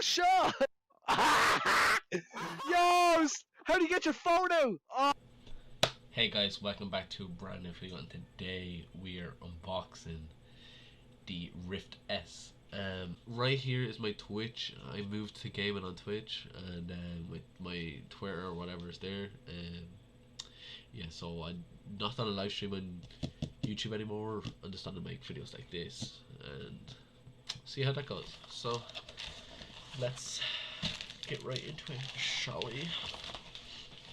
shot! Yo, how do you get your phone out? Oh. Hey guys, welcome back to a brand new video, and today we are unboxing the Rift S. Right here is my Twitch. I moved to gaming on Twitch, and with my Twitter or whatever is there. Yeah, so I'm not on a live stream on YouTube anymore. I'm just on to make videos like this and see how that goes. So let's get right into it, shall we?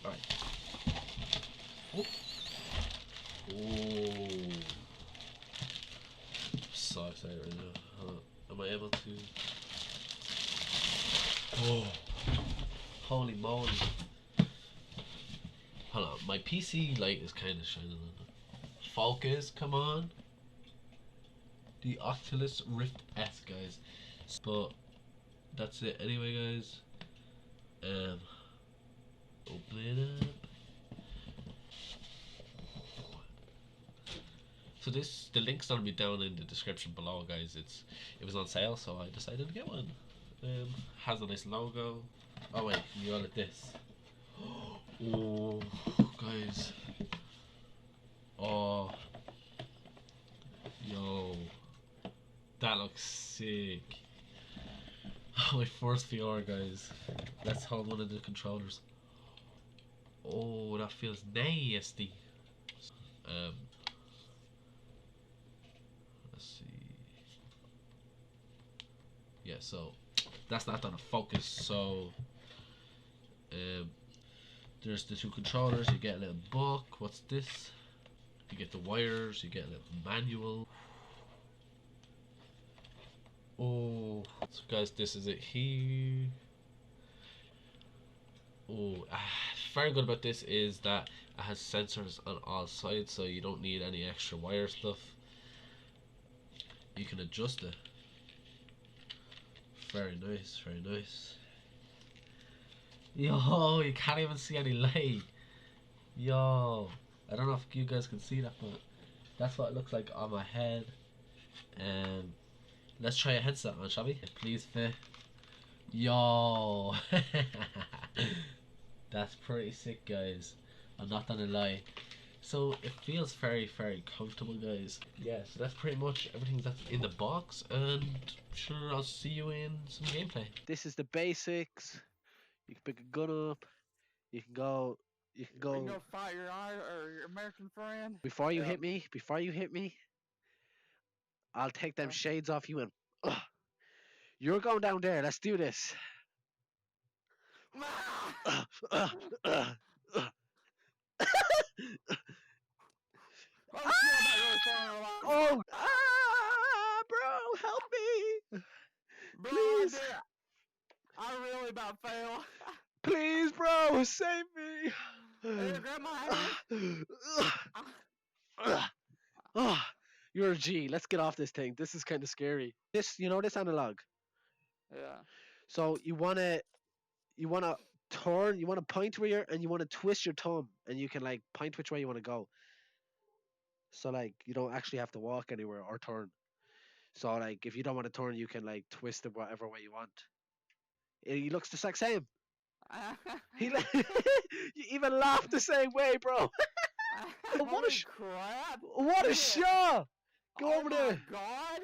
Alright. Oh. Oh. So excited right now. Am I able to? Oh. Holy moly. Hold on, my PC light is kind of shining on it. Focus, come on. The Oculus Rift S, guys. But that's it anyway, guys. Open it up. So the link's gonna be down in the description below, guys. It was on sale, so I decided to get one. Has a nice logo. Oh wait, you got it this. Oh, guys. Oh, yo, that looks sick. My first VR, guys. Let's hold one of the controllers. Oh, that feels nasty. Let's see. Yeah, so that's not gonna focus. So, there's the two controllers. You get a little book. What's this? You get the wires. You get a little manual. Oh, so guys, this is it here. Oh, very good about this is that it has sensors on all sides, so you don't need any extra wire stuff. You can adjust it. Very nice, very nice. Yo, you can't even see any light. Yo, I don't know if you guys can see that, but that's what it looks like on my head. Let's try a headset on, shall we? Please fit. Yo. That's pretty sick, guys. I'm not gonna lie. So it feels very, very comfortable, guys. Yeah, so that's pretty much everything that's in the box, and sure, I'll see you in some gameplay. This is the basics. You can pick a gun up. You can go. You can go. Fight your American friend. Before you hit me, I'll take them shades off you and. You're going down there. Let's do this. Oh, bro, help me, please. I really about fail. Please, bro, save me. Grab my hand. You're a G. Let's get off this thing. This is kind of scary. This analog. Yeah. So you wanna turn, you wanna point where you're, and you wanna twist your thumb, and you can like point which way you wanna go. So like you don't actually have to walk anywhere or turn. So like if you don't want to turn, you can like twist it whatever way you want. He looks the exact same. You even laughed the same way, bro. What a crap! What a shot! Go over there. God!